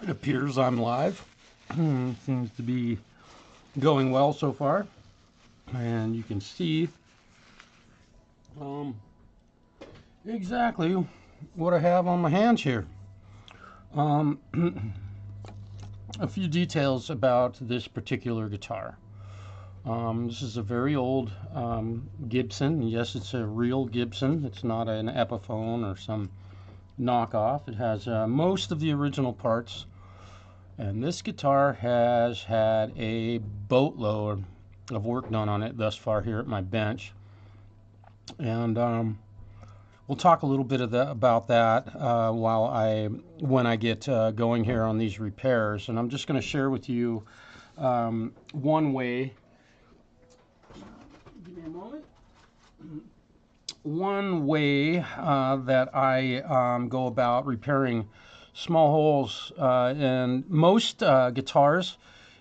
It appears I'm live. Seems to be going well so far. And you can see exactly what I have on my hands here. A few details about this particular guitar. This is a very old Gibson. Yes, it's a real Gibson. It's not an Epiphone or some knockoff. It has most of the original parts. And this guitar has had a boatload of work done on it thus far here at my bench. And we'll talk a little bit about that when I get going here on these repairs. And I'm just going to share with you one way. Give me a moment. One way that I go about repairing small holes in most guitars.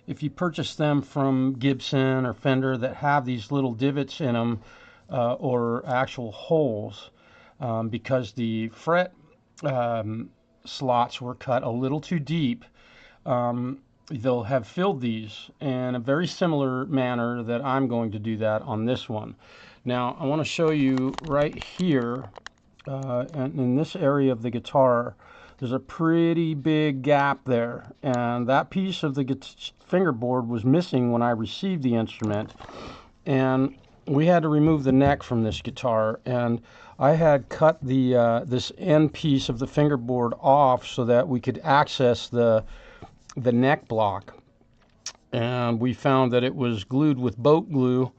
If you purchase them from Gibson or Fender that have these little divots in them or actual holes, because the fret slots were cut a little too deep, they'll have filled these in a very similar manner that I'm going to do that on this one. Now I want to show you right here in this area of the guitar. There's a pretty big gap there, and that piece of the fingerboard was missing when I received the instrument, and we had to remove the neck from this guitar, and I had cut the this end piece of the fingerboard off so that we could access the neck block, and we found that it was glued with boat glue.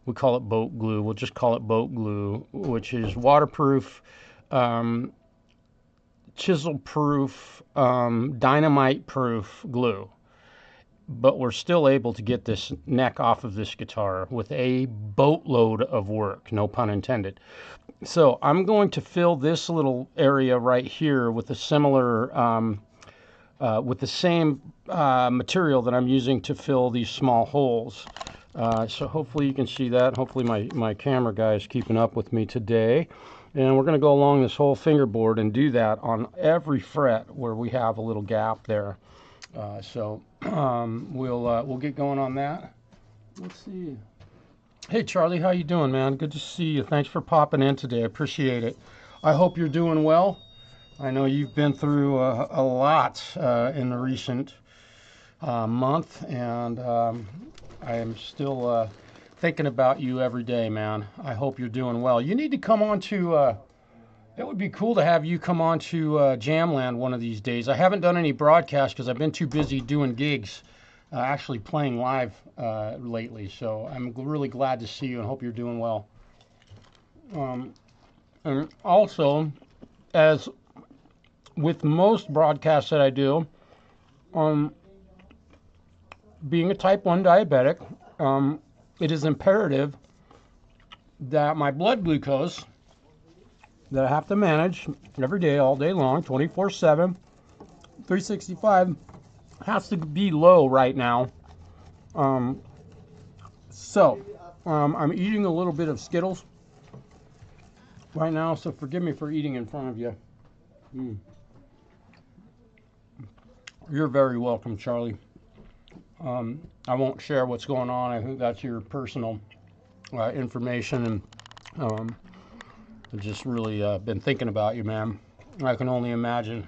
We call it boat glue. We'll just call it boat glue, which is waterproof, chisel-proof, dynamite-proof glue. But we're still able to get this neck off of this guitar with a boatload of work, no pun intended. So I'm going to fill this little area right here with a similar, with the same material that I'm using to fill these small holes. So hopefully you can see that. Hopefully my camera guy is keeping up with me today. And we're going to go along this whole fingerboard and do that on every fret where we have a little gap there. We'll get going on that. Let's see. Hey Charlie, how you doing, man? Good to see you. Thanks for popping in today. I appreciate it. I hope you're doing well. I know you've been through a lot in the recent month, and I am still thinking about you every day, man. I hope you're doing well. You need to come on to, it would be cool to have you come on to Jamland one of these days. I haven't done any broadcasts because I've been too busy doing gigs, actually playing live lately. So I'm really glad to see you and hope you're doing well. And also, as with most broadcasts that I do, being a type 1 diabetic, it is imperative that my blood glucose that I have to manage every day, all day long, 24/7, 365, has to be low right now. So I'm eating a little bit of Skittles right now, so forgive me for eating in front of you. You're very welcome, Charlie. I won't share what's going on. I think that's your personal information, and I've just really been thinking about you, man. I can only imagine.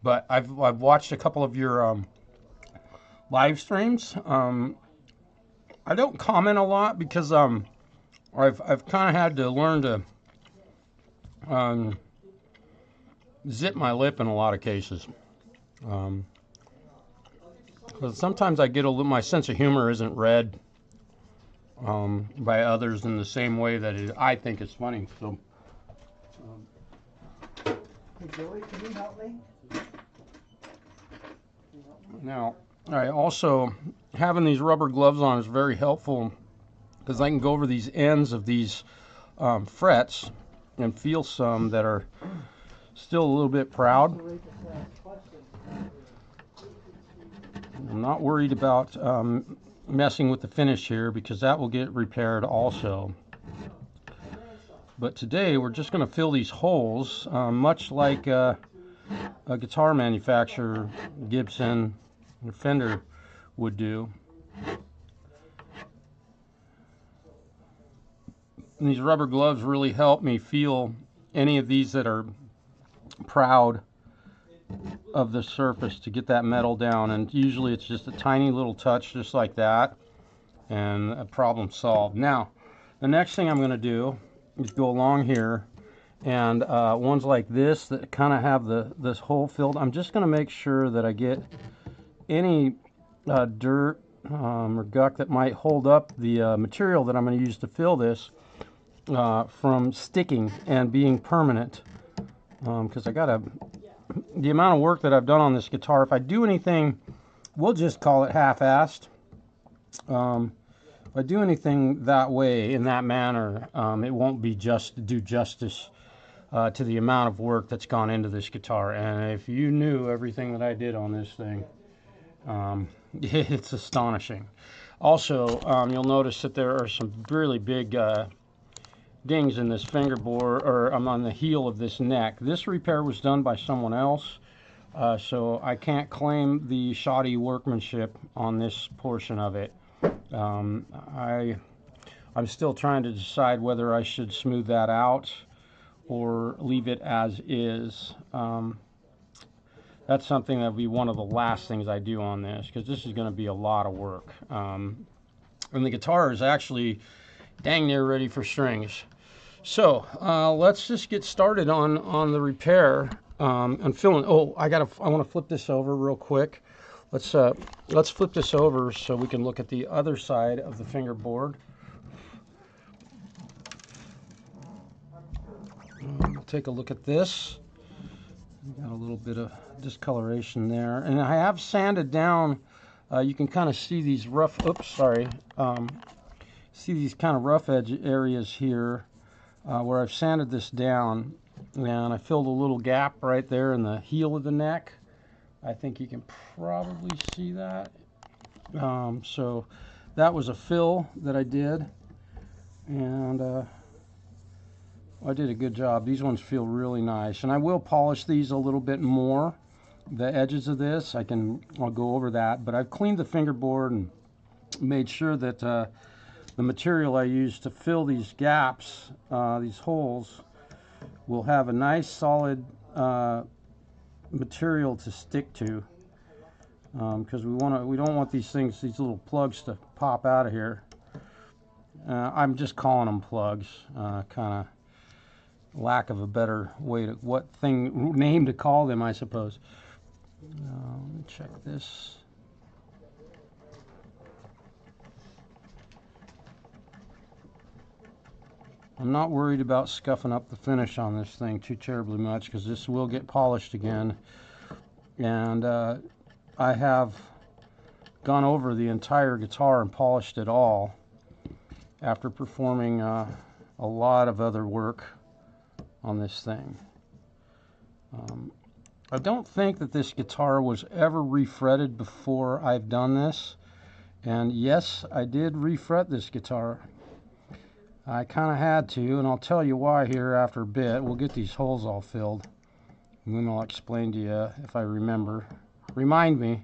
But I've watched a couple of your live streams. I don't comment a lot because I've kind of had to learn to zip my lip in a lot of cases. Because sometimes I get my sense of humor isn't read by others in the same way that I think it's funny. So, Hey Joey, can you help me? now, also having these rubber gloves on is very helpful because I can go over these ends of these frets and feel some that are still a little bit proud. I'm not worried about messing with the finish here because that will get repaired also. But today we're just going to fill these holes, much like a guitar manufacturer, Gibson or Fender, would do. And these rubber gloves really help me feel any of these that are proud of the surface to get that metal down. And usually it's just a tiny little touch just like that, and a problem solved. Now, the next thing I'm going to do is go along here, and ones like this that kind of have this hole filled, I'm just going to make sure that I get any dirt or guck that might hold up the material that I'm going to use to fill this from sticking and being permanent, because the amount of work that I've done on this guitar, if I do anything, we'll just call it half-assed. If I do anything that way, in that manner, it won't be do justice to the amount of work that's gone into this guitar. And if you knew everything that I did on this thing, it's astonishing. Also, you'll notice that there are some really big dings in this fingerboard, or on the heel of this neck. This repair was done by someone else, so I can't claim the shoddy workmanship on this portion of it. I'm still trying to decide whether I should smooth that out or leave it as is. That's something that will be one of the last things I do on this, because this is going to be a lot of work. And the guitar is actually dang near ready for strings. So let's just get started on the repair and filling. Oh, I want to flip this over real quick. Let's flip this over so we can look at the other side of the fingerboard. Take a look at this. Got a little bit of discoloration there, and I have sanded down. You can kind of see these rough. Oops, sorry. See these kind of rough edge areas here. Where I've sanded this down, and I filled a little gap right there in the heel of the neck. I think you can probably see that. So that was a fill that I did, and I did a good job. These ones feel really nice, and I will polish these a little bit more. The edges of this, I'll go over that, but I've cleaned the fingerboard and made sure that the material I use to fill these gaps, these holes, will have a nice solid material to stick to, because we don't want these little plugs to pop out of here. I'm just calling them plugs, kind of lack of a better way name to call them, I suppose. Let me check this. I'm not worried about scuffing up the finish on this thing too terribly much, because this will get polished again. And I have gone over the entire guitar and polished it all after performing a lot of other work on this thing. I don't think that this guitar was ever refretted before I've done this. And yes, I did refret this guitar. I kind of had to, and I'll tell you why here after a bit. We'll get these holes all filled, and then I'll explain to you if I remember. Remind me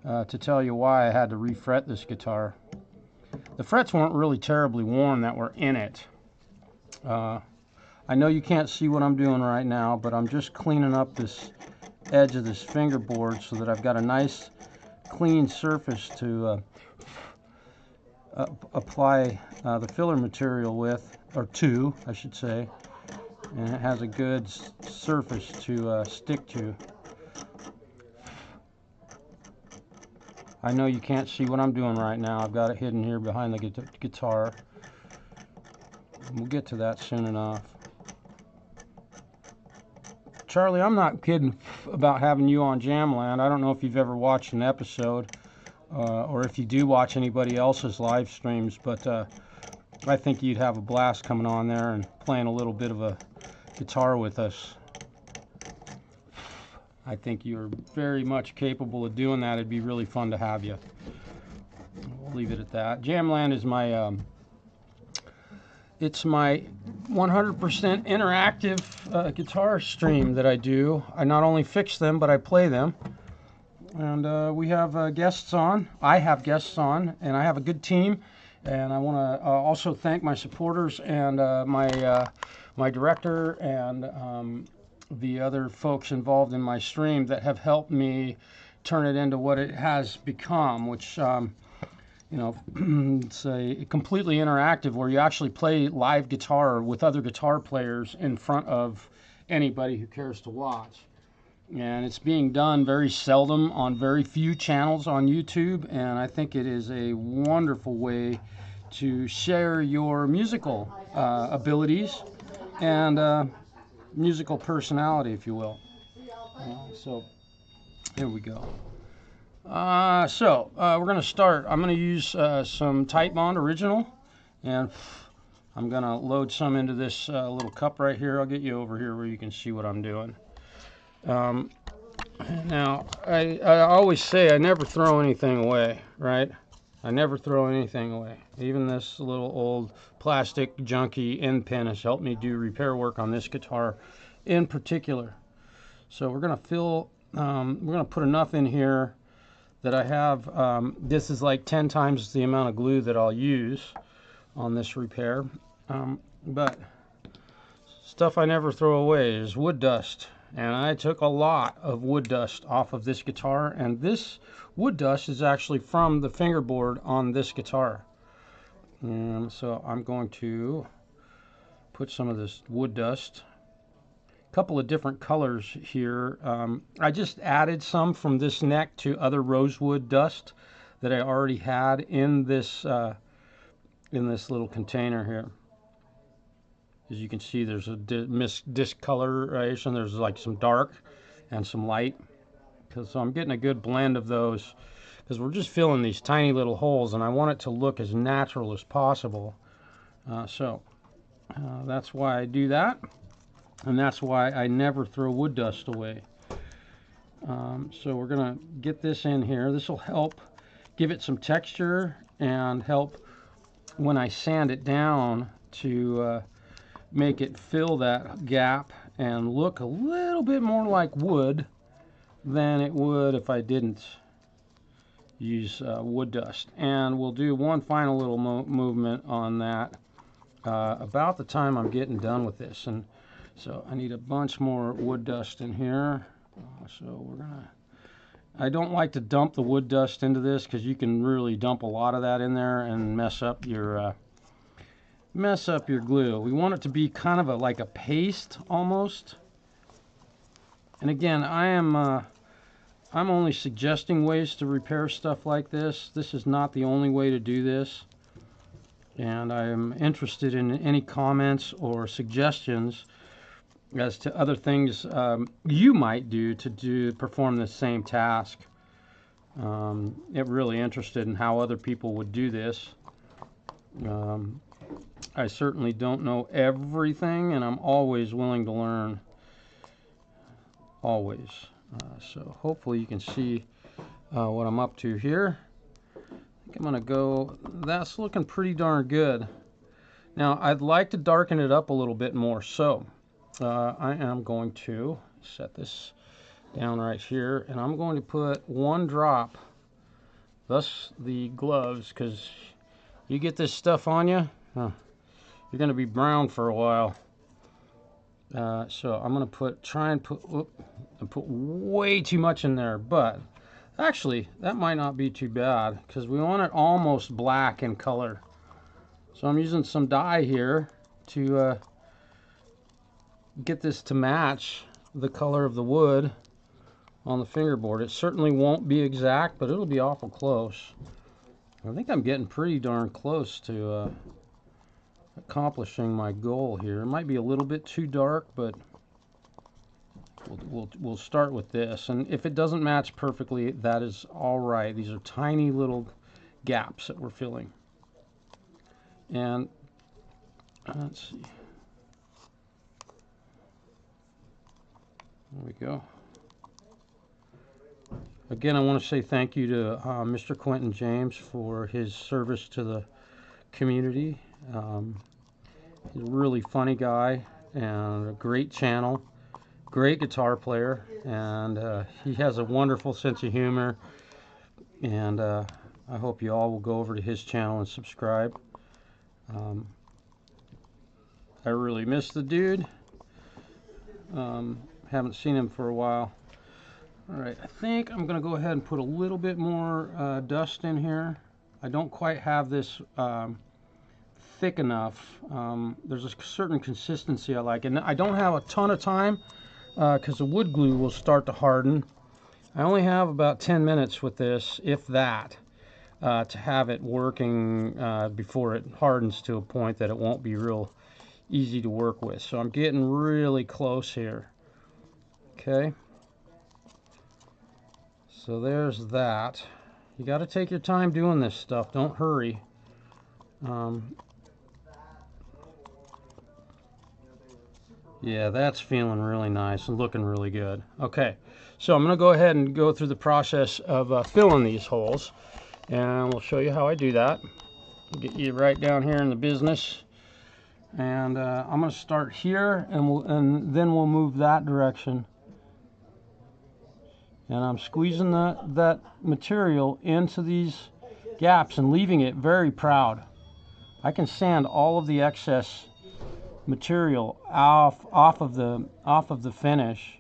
to tell you why I had to refret this guitar. The frets weren't really terribly worn that were in it. I know you can't see what I'm doing right now, but I'm just cleaning up this edge of this fingerboard so that I've got a nice clean surface to apply the filler material with, or to, I should say, and it has a good surface to stick to. I know you can't see what I'm doing right now. I've got it hidden here behind the guitar. We'll get to that soon enough. Charlie, I'm not kidding about having you on Jamland. I don't know if you've ever watched an episode, or if you do watch anybody else's live streams, but I think you'd have a blast coming on there and playing a little bit of a guitar with us. I think you're very much capable of doing that. It'd be really fun to have you. We'll leave it at that. Jamland is my it's my 100% interactive guitar stream that I do. I not only fix them, but I play them. And we have guests on. I have guests on, and I have a good team. And I want to also thank my supporters and my director and the other folks involved in my stream that have helped me turn it into what it has become, which you know, it's a completely interactive where you actually play live guitar with other guitar players in front of anybody who cares to watch. And it's being done very seldom on very few channels on YouTube, and I think it is a wonderful way to share your musical abilities and musical personality, if you will. So here we go. We're going to start. I'm going to use some Tight Bond Original, and I'm going to load some into this little cup right here. I'll get you over here where you can see what I'm doing. Now, I always say I never throw anything away, right? I never throw anything away. Even this little old plastic junky end pin has helped me do repair work on this guitar in particular. So we're going to fill, we're going to put enough in here that I have, this is like 10 times the amount of glue that I'll use on this repair. But stuff I never throw away is wood dust. And I took a lot of wood dust off of this guitar, and this wood dust is actually from the fingerboard on this guitar. And so I'm going to put some of this wood dust, a couple of different colors here. I just added some from this neck to other rosewood dust that I already had in this little container here. As you can see, there's a discoloration. There's like some dark and some light. So I'm getting a good blend of those because we're just filling these tiny little holes, and I want it to look as natural as possible. That's why I do that, and that's why I never throw wood dust away. So we're going to get this in here. This will help give it some texture and help when I sand it down to make it fill that gap and look a little bit more like wood than it would if I didn't use wood dust. And we'll do one final little movement on that about the time I'm getting done with this. And so I need a bunch more wood dust in here. So we're gonna, I don't like to dump the wood dust into this because you can really dump a lot of that in there and mess up your glue. We want it to be kind of like a paste almost. And again, I'm only suggesting ways to repair stuff like this. This is not the only way to do this. And I am interested in any comments or suggestions as to other things you might do to perform the same task. I'm really interested in how other people would do this. I certainly don't know everything, and I'm always willing to learn. Always. So hopefully you can see what I'm up to here. I think I'm going to go, that's looking pretty darn good. Now I'd like to darken it up a little bit more, so I am going to set this down right here, and I'm going to put one drop, thus the gloves, because you get this stuff on you, you're going to be brown for a while. So I'm going to try and put way too much in there, but actually that might not be too bad because we want it almost black in color. So I'm using some dye here to get this to match the color of the wood on the fingerboard. It certainly won't be exact, but it'll be awful close. I think I'm getting pretty darn close to accomplishing my goal here. It might be a little bit too dark, but we'll start with this. And if it doesn't match perfectly, that is all right. These are tiny little gaps that we're filling. And let's see. There we go. Again, I want to say thank you to Mr. Quentin James for his service to the community. He's a really funny guy and a great channel, great guitar player, and he has a wonderful sense of humor. And I hope you all will go over to his channel and subscribe. I really miss the dude. Haven't seen him for a while. Alright, I think I'm going to go ahead and put a little bit more dust in here. I don't quite have this thick enough. There's a certain consistency I like, and I don't have a ton of time because the wood glue will start to harden. I only have about 10 minutes with this, if that, to have it working before it hardens to a point that it won't be real easy to work with. So I'm getting really close here. Okay. So there's that. You got to take your time doing this stuff. Don't hurry. Yeah, that's feeling really nice and looking really good. Okay, so I'm going to go ahead and go through the process of filling these holes, and we'll show you how I do that. Get you right down here in the business, and I'm going to start here, and then we'll move that direction. And I'm squeezing that material into these gaps and leaving it very proud. I can sand all of the excess material off of the finish.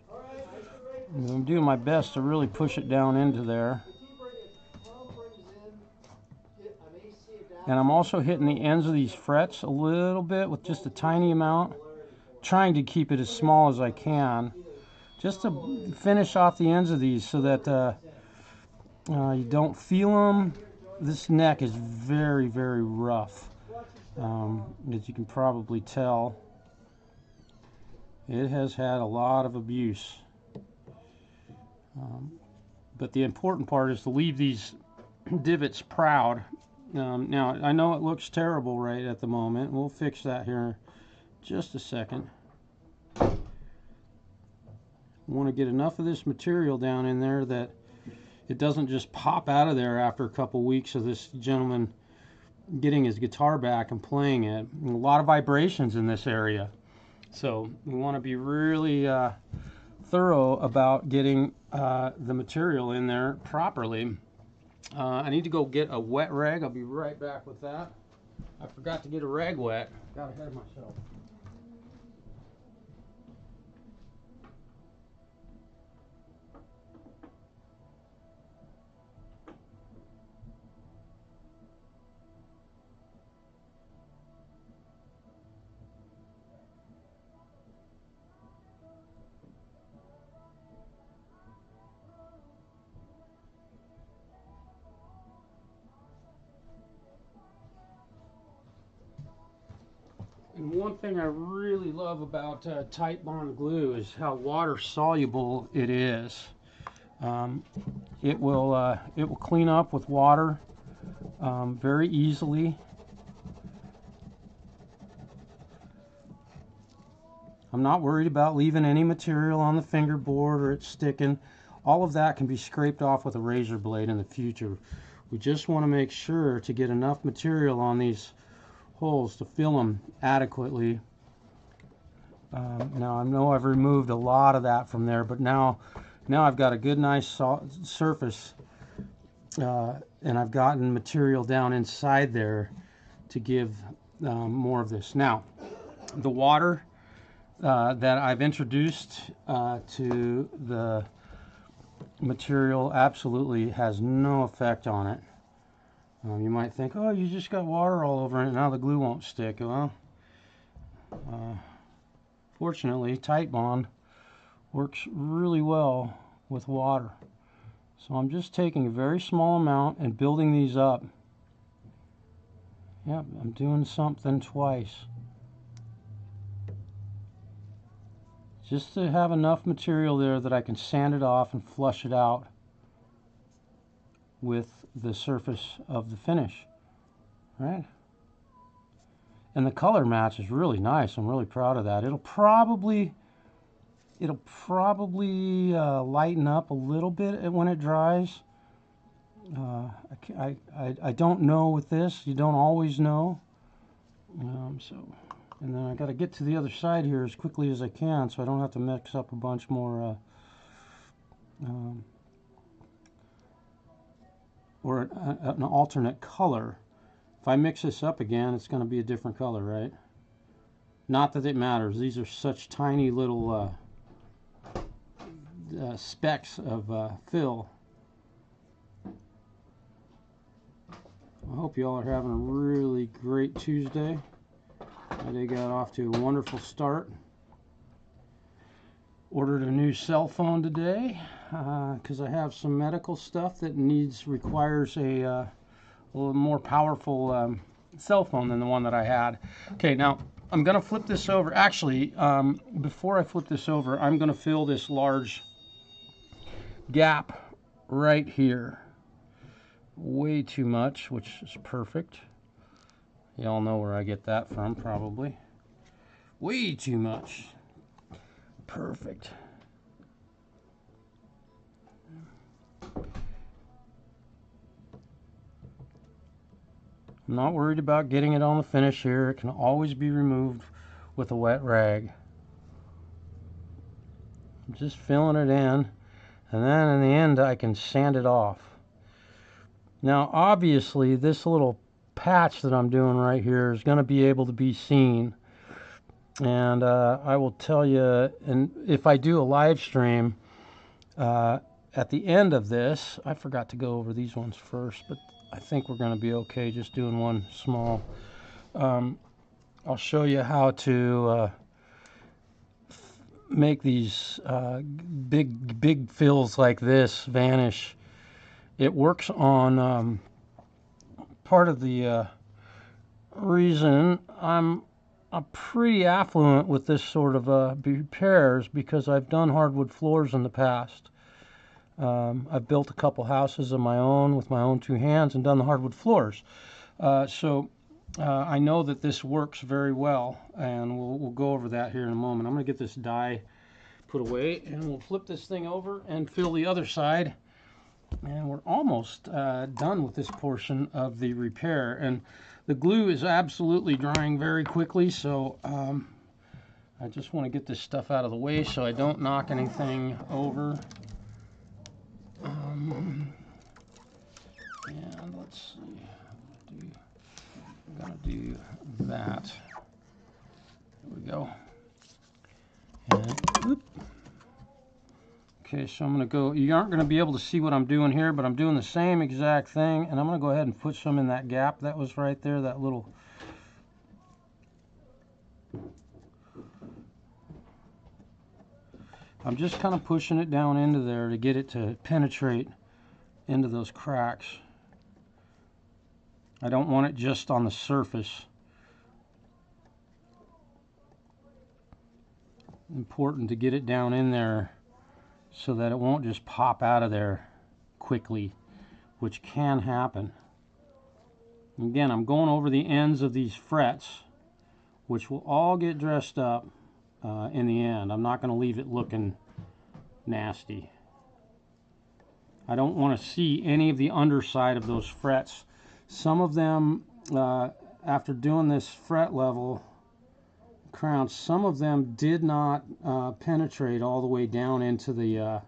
I'm doing my best to really push it down into there. And I'm also hitting the ends of these frets a little bit with just a tiny amount, trying to keep it as small as I can, just to finish off the ends of these so that you don't feel them. This neck is very, very rough. As you can probably tell, it has had a lot of abuse. But the important part is to leave these divots proud. Now, I know it looks terrible right at the moment. We'll fix that here in just a second. I want to get enough of this material down in there that it doesn't just pop out of there after a couple weeks of this gentleman getting his guitar back and playing it. And a lot of vibrations in this area. So we want to be really thorough about getting the material in there properly. I need to go get a wet rag. I'll be right back with that. I forgot to get a rag wet. Got ahead of myself. And one thing I really love about Titebond glue is how water soluble it is. It will clean up with water very easily. I'm not worried about leaving any material on the fingerboard or it sticking. All of that can be scraped off with a razor blade in the future. We just want to make sure to get enough material on these holes to fill them adequately. Now I know I've removed a lot of that from there, but now I've got a good nice surface, and I've gotten material down inside there to give more of this. Now the water that I've introduced to the material absolutely has no effect on it. You might think, oh, you just got water all over it, now the glue won't stick. Well, fortunately, Titebond works really well with water. So I'm just taking a very small amount and building these up. Yep, I'm doing something twice. Just to have enough material there that I can sand it off and flush it out with the surface of the finish, right? And the color match is really nice. I'm really proud of that. It'll probably lighten up a little bit when it dries. I don't know with this. You don't always know. So And then I got to get to the other side here as quickly as I can so I don't have to mix up a bunch more or an alternate color. If I mix this up again, it's going to be a different color, right? Not that it matters. These are such tiny little specks of fill. I hope you all are having a really great Tuesday. They got off to a wonderful start. Ordered a new cell phone today because I have some medical stuff that requires a little more powerful cell phone than the one that I had. Okay, now I'm going to flip this over. Actually, before I flip this over, I'm going to fill this large gap right here. Way too much, which is perfect. Y'all know where I get that from, probably. Way too much. Perfect. I'm not worried about getting it on the finish here. It can always be removed with a wet rag. I'm just filling it in, and then in the end I can sand it off. Now obviously this little patch that I'm doing right here is going to be able to be seen, and I will tell you, and if I do a live stream at the end of this, I forgot to go over these ones first, but I think we're going to be okay just doing one small. I'll show you how to make these big fills like this vanish. It works on part of the reason I'm pretty affluent with this sort of repairs because I've done hardwood floors in the past. I've built a couple houses of my own with my own two hands and done the hardwood floors. So I know that this works very well, and we'll go over that here in a moment. I'm going to get this die put away, and we'll flip this thing over and fill the other side. And we're almost done with this portion of the repair. And the glue is absolutely drying very quickly, so I just want to get this stuff out of the way so I don't knock anything over. And let's see, I'm going to do that. There we go. And, whoop. Okay, so I'm going to go, you aren't going to be able to see what I'm doing here, but I'm doing the same exact thing, and I'm going to go ahead and put some in that gap that was right there, that little. I'm just kind of pushing it down into there to get it to penetrate into those cracks. I don't want it just on the surface. Important to get it down in there so that it won't just pop out of there quickly, which can happen. Again, I'm going over the ends of these frets, which will all get dressed up in the end. I'm not going to leave it looking nasty. I don't want to see any of the underside of those frets. Some of them, after doing this fret level crown, some of them did not penetrate all the way down into the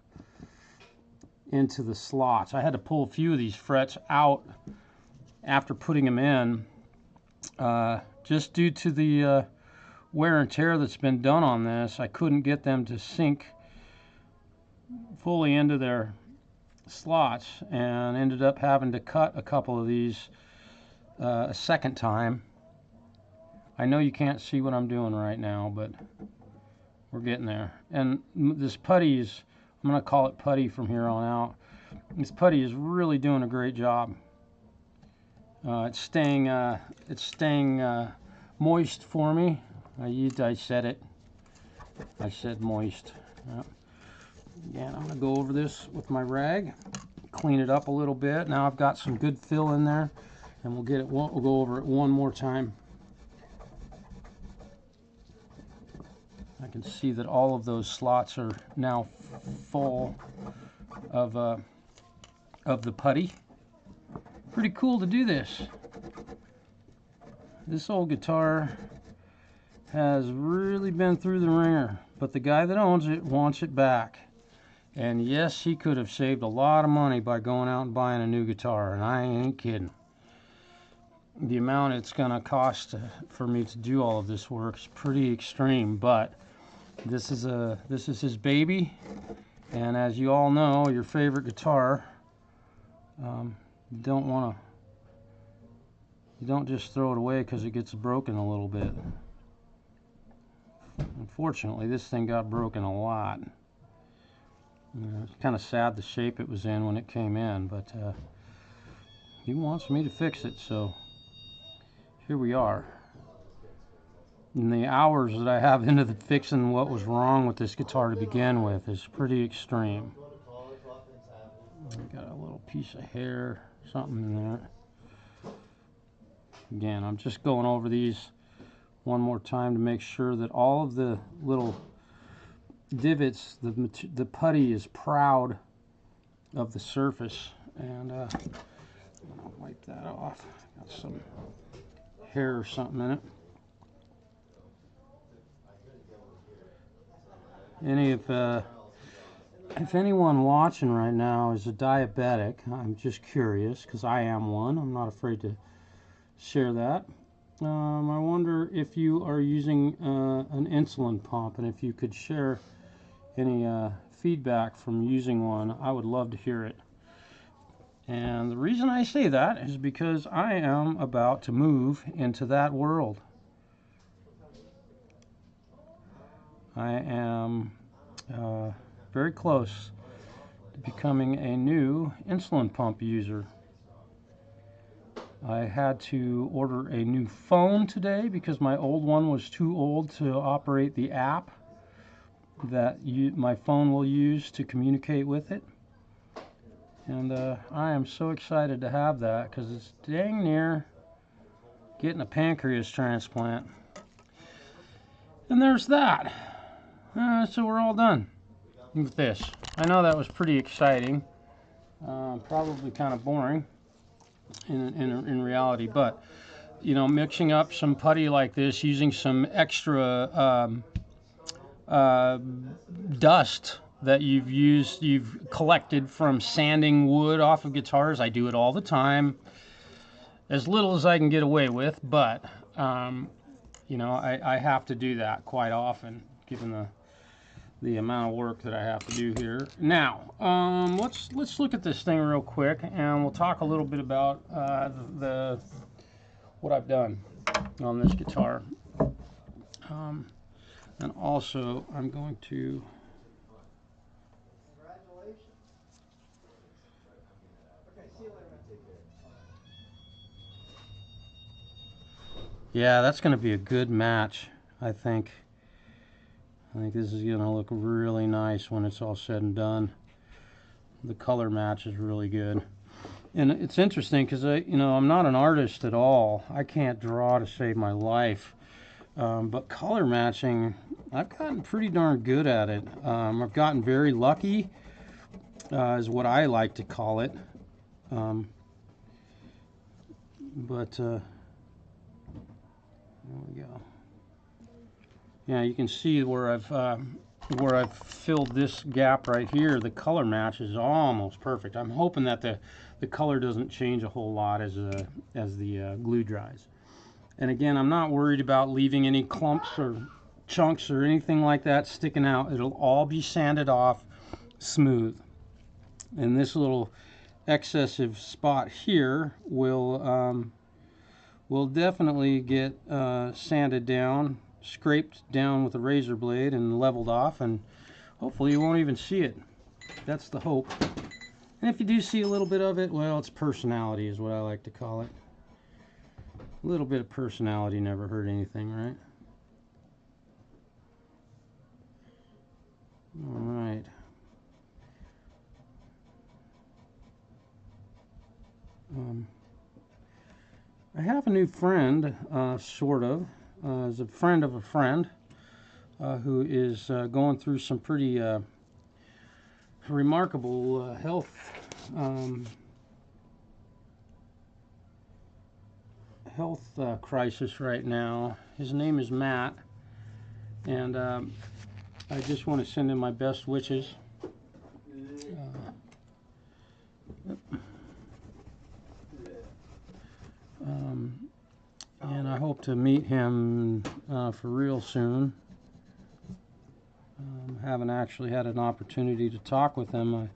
slots. I had to pull a few of these frets out after putting them in, just due to the wear and tear that's been done on this. I couldn't get them to sink fully into their slots and ended up having to cut a couple of these a second time. I know you can't see what I'm doing right now, but we're getting there. And this putty is, I'm going to call it putty from here on out. This putty is really doing a great job. It's staying moist for me. I said it. I said moist. Again, I'm going to go over this with my rag, clean it up a little bit. Now I've got some good fill in there, and we'll go over it one more time. I can see that all of those slots are now full of the putty. Pretty cool to do this. This old guitar has really been through the ringer, but the guy that owns it wants it back. And yes, he could have saved a lot of money by going out and buying a new guitar, and I ain't kidding. The amount it's going to cost for me to do all of this work is pretty extreme, but this is his baby, and as you all know, your favorite guitar, you don't just throw it away because it gets broken a little bit. Unfortunately, this thing got broken a lot. It's kind of sad the shape it was in when it came in, but he wants me to fix it, so here we are. And the hours that I have into fixing what was wrong with this guitar to begin with is pretty extreme. Got a little piece of hair, something in there. Again, I'm just going over these one more time to make sure that all of the little divots, the putty is proud of the surface. And I'll wipe that off. Got some hair or something in it. If anyone watching right now is a diabetic, I'm just curious because I am one. I'm not afraid to share that. I wonder if you are using an insulin pump, and if you could share any feedback from using one. I would love to hear it. And the reason I say that is because I am about to move into that world. I am very close to becoming a new insulin pump user. I had to order a new phone today because my old one was too old to operate the app that my phone will use to communicate with it. And I am so excited to have that because it's dang near getting a pancreas transplant. And there's that. So we're all done with this. I know that was pretty exciting. Probably kind of boring in reality, but you know, mixing up some putty like this, using some extra dust that you've collected from sanding wood off of guitars. I do it all the time, as little as I can get away with, but you know, I have to do that quite often, given the amount of work that I have to do here. Now, let's look at this thing real quick, and we'll talk a little bit about what I've done on this guitar. And also, I'm going to... Congratulations. Okay, see you later, man. Yeah, that's going to be a good match, I think. I think this is going to look really nice when it's all said and done. The color match is really good. And it's interesting because I'm not an artist at all. I can't draw to save my life. But color matching, I've gotten pretty darn good at it. I've gotten very lucky, is what I like to call it. There we go. Yeah, you can see where I've filled this gap right here. The color match is almost perfect. I'm hoping that the color doesn't change a whole lot as the glue dries. And again, I'm not worried about leaving any clumps or chunks or anything like that sticking out. It'll all be sanded off smooth. And this little excessive spot here will definitely get sanded down, scraped down with a razor blade and leveled off, and hopefully you won't even see it. That's the hope. And if you do see a little bit of it, well, it's personality is what I like to call it. A little bit of personality never hurt anything, right? All right. I have a new friend, sort of, as a friend of a friend, who is going through some pretty remarkable health crisis right now. His name is Matt, And I just want to send him my best wishes. And I hope to meet him for real soon. Haven't actually had an opportunity to talk with him. I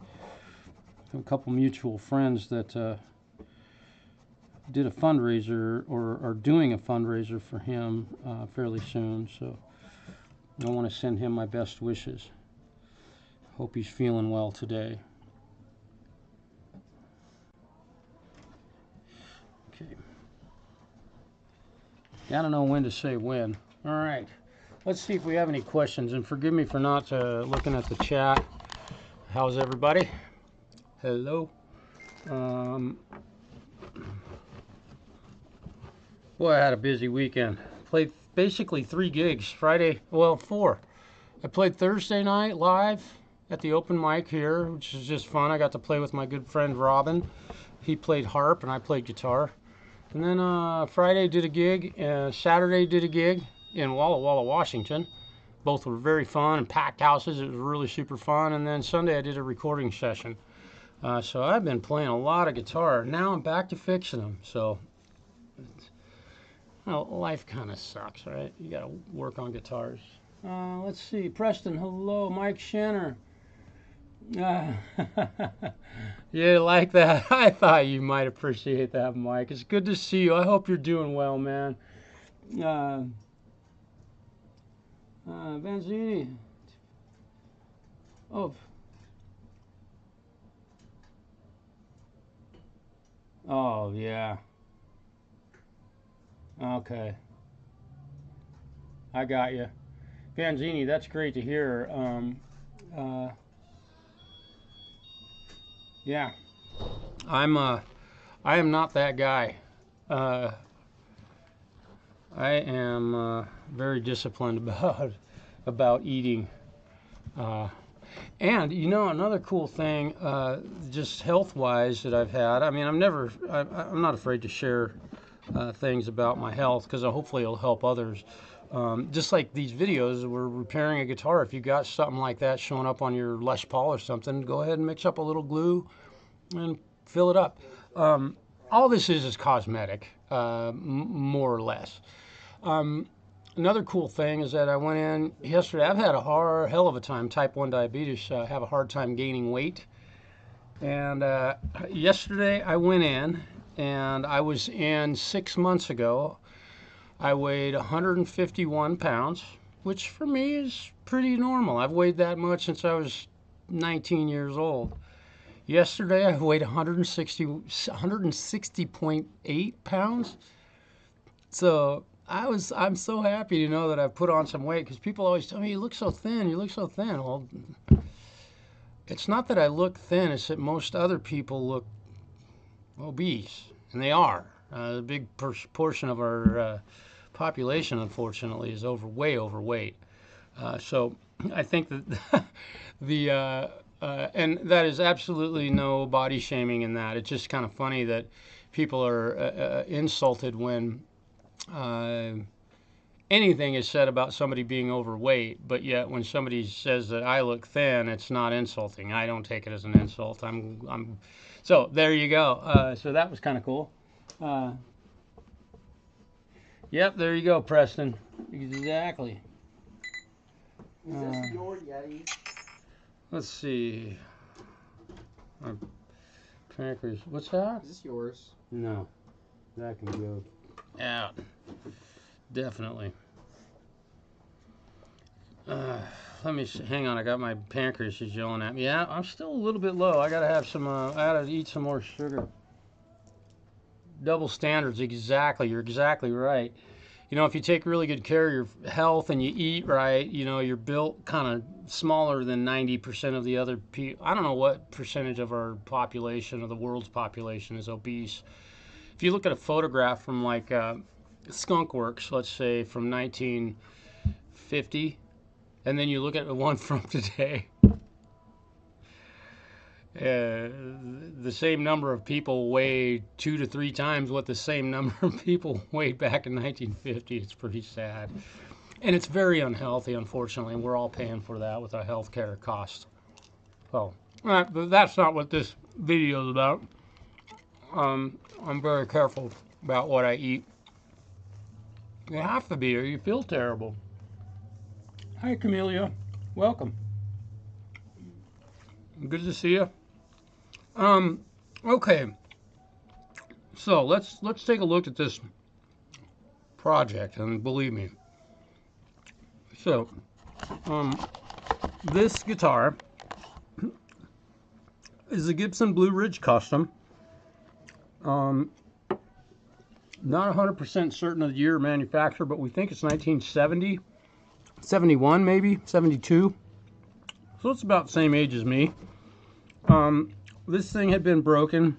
have a couple mutual friends that did a fundraiser or are doing a fundraiser for him fairly soon. So I want to send him my best wishes. Hope he's feeling well today. Okay. Gotta know when to say when. All right. Let's see if we have any questions. And forgive me for not looking at the chat. How's everybody? Hello. Boy, I had a busy weekend. Played basically 3 gigs. Friday, well, 4. I played Thursday night live at the open mic here, which is just fun. I got to play with my good friend Robin. He played harp and I played guitar. And then Friday did a gig. Saturday did a gig in Walla Walla, Washington. Both were very fun and packed houses. It was really super fun. And then Sunday I did a recording session. So I've been playing a lot of guitar. Now I'm back to fixing them. So well, life kind of sucks, right? You got to work on guitars. Let's see. Preston, hello. Mike Shanner. Yeah, like that. I thought you might appreciate that, Mike. It's good to see you. I hope you're doing well, man. Vanzini. Oh, yeah. Okay. I got you. Vanzini, that's great to hear. Yeah. I am not that guy. I am very disciplined about eating. And you know, another cool thing, just health-wise that I've had. I mean, I'm not afraid to share things about my health because hopefully it'll help others. Just like these videos, we're repairing a guitar. If you got something like that showing up on your Les Paul or something, go ahead and mix up a little glue and fill it up. All this is cosmetic, more or less. Another cool thing is that I went in yesterday. I've had a hell of a time, type 1 diabetes. I have a hard time gaining weight. And yesterday I went in, and I was in 6 months ago. I weighed 151 pounds, which for me is pretty normal. I've weighed that much since I was 19 years old. Yesterday I weighed 160.8 pounds. So I'm so happy to know that I've put on some weight, because people always tell me, you look so thin, you look so thin. Well, it's not that I look thin, it's that most other people look obese, and they are. A big portion of our population, unfortunately, is way overweight. So I think that and that is absolutely no body shaming in that. It's just kind of funny that people are insulted when anything is said about somebody being overweight, but yet when somebody says that I look thin, it's not insulting. I don't take it as an insult. So there you go. So that was kind of cool. Yep, there you go, Preston. Exactly. Is this your Yeti? Let's see. My pancreas. What's that? Is this yours? No, that can go out. Definitely. Let me see. Hang on. I got my pancreas is yelling at me. Yeah, I'm still a little bit low. I gotta have some. I gotta eat some more sugar. Double standards. Exactly. You're exactly right. You know, if you take really good care of your health and you eat right, you know, you're built kind of smaller than 90% of the other people. I don't know what percentage of our population, of the world's population, is obese. If you look at a photograph from like Skunk Works, let's say from 1950, and then you look at the one from today, the same number of people weigh 2 to 3 times what the same number of people weighed back in 1950. It's pretty sad. And it's very unhealthy, unfortunately, and we're all paying for that with our healthcare costs. So, but that's not what this video is about. I'm very careful about what I eat. You have to be, or you feel terrible. Hi, Camellia. Welcome. Good to see you. Okay. So let's take a look at this project, and believe me. So, this guitar is a Gibson Blue Ridge Custom. Not 100% certain of the year of manufacture, but we think it's 1970, 71 maybe, 72. So it's about the same age as me. This thing had been broken,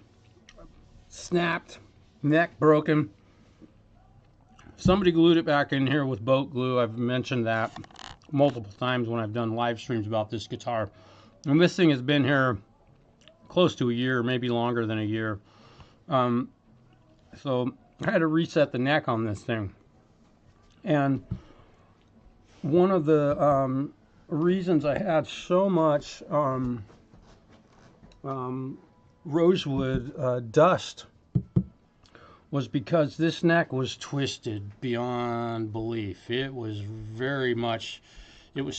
snapped, neck broken. Somebody glued it back in here with boat glue. I've mentioned that multiple times when I've done live streams about this guitar. And this thing has been here close to a year, maybe longer than a year. So I had to reset the neck on this thing. And one of the reasons I had so much rosewood dust was because this neck was twisted beyond belief. It was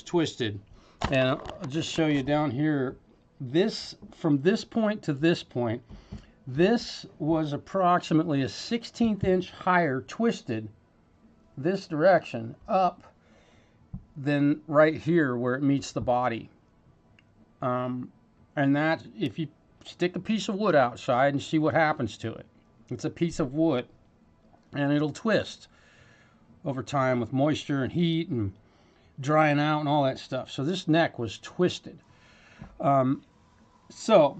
twisted. And I'll just show you down here, from this point to this point, this was approximately a 1/16 inch higher twisted this direction up than right here where it meets the body. And that, if you stick a piece of wood outside and see what happens to it, it's a piece of wood and it'll twist over time with moisture and heat and drying out and all that stuff. So this neck was twisted. So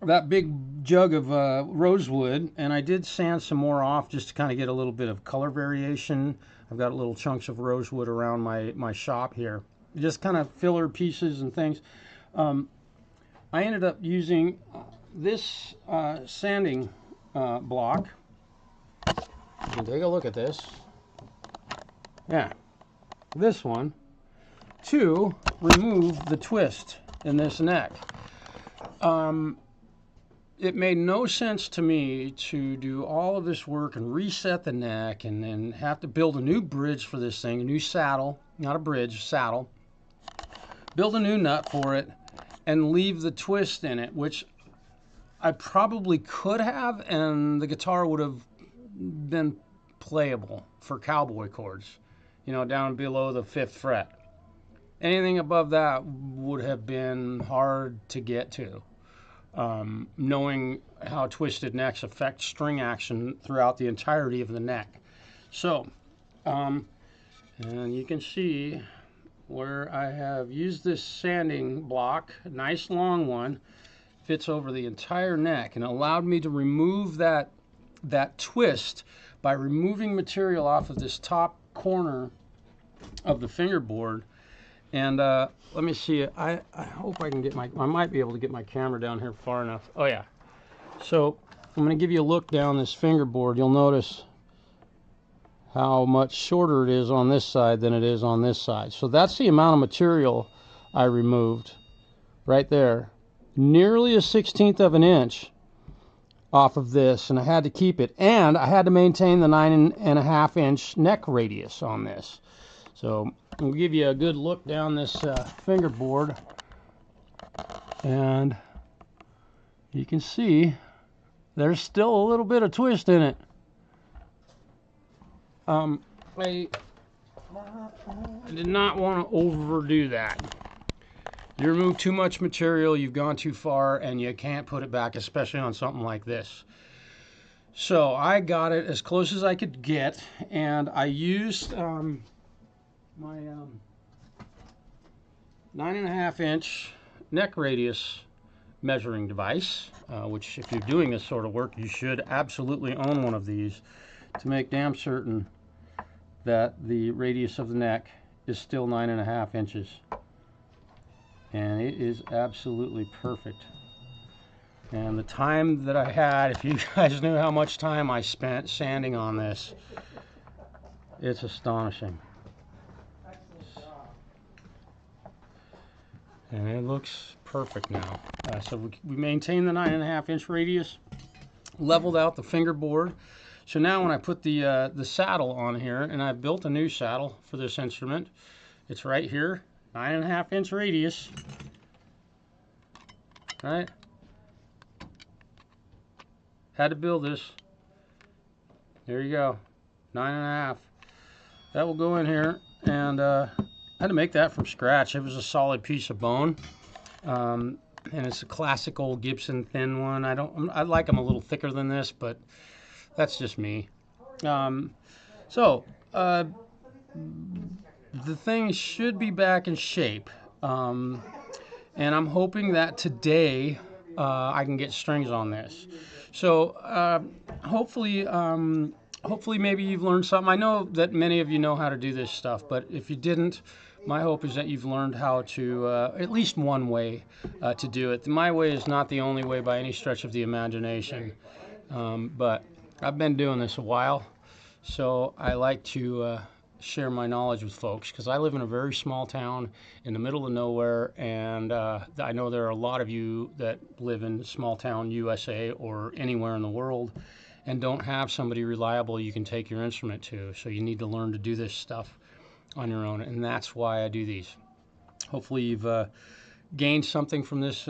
that big jug of rosewood, and I did sand some more off just to kind of get a little bit of color variation. I've got little chunks of rosewood around my shop here, just kind of filler pieces and things. I ended up using this sanding block. You can take a look at this. Yeah, this one, to remove the twist in this neck. It made no sense to me to do all of this work and reset the neck and then have to build a new bridge for this thing, a new saddle, not a bridge, saddle. Build a new nut for it and leave the twist in it, which I probably could have, and the guitar would have been playable for cowboy chords, you know, down below the 5th fret. Anything above that would have been hard to get to. Knowing how twisted necks affect string action throughout the entirety of the neck. So, and you can see where I have used this sanding block, a nice long one, fits over the entire neck, and allowed me to remove that twist by removing material off of this top corner of the fingerboard. And let me see, I hope I can get I might be able to get my camera down here far enough. Oh yeah. So I'm going to give you a look down this fingerboard. You'll notice how much shorter it is on this side than it is on this side. So that's the amount of material I removed right there. Nearly a 1/16 of an inch off of this, and I had to keep it. And I had to maintain the 9.5 inch neck radius on this. So we'll give you a good look down this fingerboard, and you can see there's still a little bit of twist in it. I did not want to overdo that. You remove too much material, you've gone too far, and you can't put it back, especially on something like this. So I got it as close as I could get, and I used my 9.5 inch neck radius measuring device, which if you're doing this sort of work, you should absolutely own one of these to make damn certain that the radius of the neck is still 9.5 inches. And it is absolutely perfect. And the time that I had, if you guys knew how much time I spent sanding on this, it's astonishing. and it looks perfect now. So we maintain the 9.5-inch radius, leveled out the fingerboard. So now when I put the saddle on here, and I built a new saddle for this instrument, it's right here, 9.5-inch radius, right? Had to build this. There you go, 9.5. That will go in here, and I had to make that from scratch. It was a solid piece of bone, and it's a classic old Gibson thin one. I like them a little thicker than this, but that's just me. The thing should be back in shape, and I'm hoping that today I can get strings on this. So hopefully maybe you've learned something. I know that many of you know how to do this stuff, but if you didn't, my hope is that you've learned how to, at least one way to do it. My way is not the only way by any stretch of the imagination, but I've been doing this a while, so I like to share my knowledge with folks, because I live in a very small town in the middle of nowhere, and I know there are a lot of you that live in small town USA or anywhere in the world and don't have somebody reliable you can take your instrument to. So you need to learn to do this stuff on your own, and that's why I do these. Hopefully you've gained something from this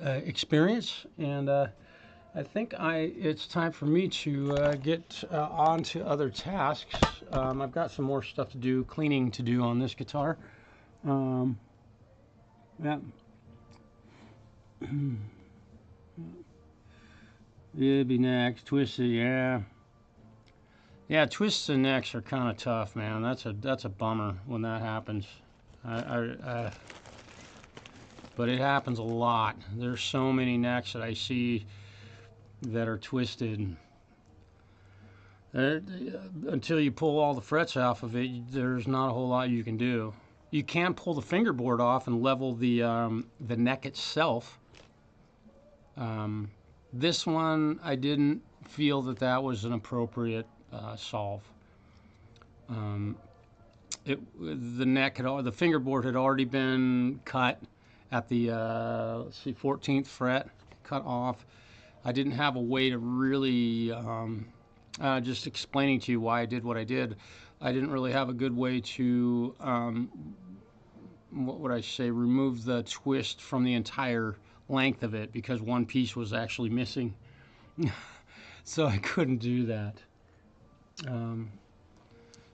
experience, and I think it's time for me to get on to other tasks. I've got some more stuff to do, cleaning to do on this guitar. Yeah. It'd be next. Twisted, yeah. Yeah, twists and necks are kind of tough, man. That's a bummer when that happens. But it happens a lot. There's so many necks that I see that are twisted. Until you pull all the frets off of it, there's not a whole lot you can do. You can pull the fingerboard off and level the neck itself. This one, I didn't feel that was an appropriate solve. The fingerboard had already been cut at the 14th fret, cut off. I didn't have a way to really, just explaining to you why I did what I did, I didn't really have a good way to, what would I say, remove the twist from the entire length of it, because one piece was actually missing. So I couldn't do that.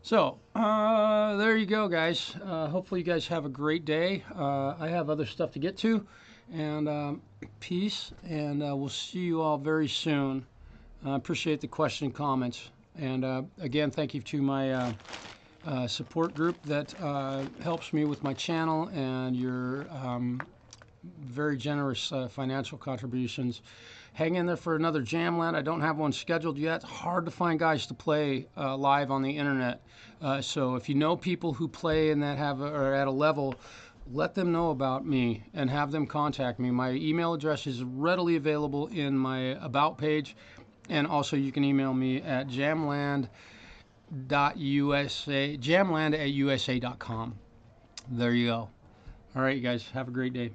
There you go, guys. Hopefully you guys have a great day. I have other stuff to get to, and peace, and we'll see you all very soon. I appreciate the question and comments, and again, thank you to my support group that helps me with my channel, and your very generous financial contributions. Hang in there for another Jamland. I don't have one scheduled yet. Hard to find guys to play live on the internet. So if you know people who play and that are at a level, let them know about me and have them contact me. My email address is readily available in my About page, and also you can email me at jamland@usa.com. There you go. All right, you guys, have a great day.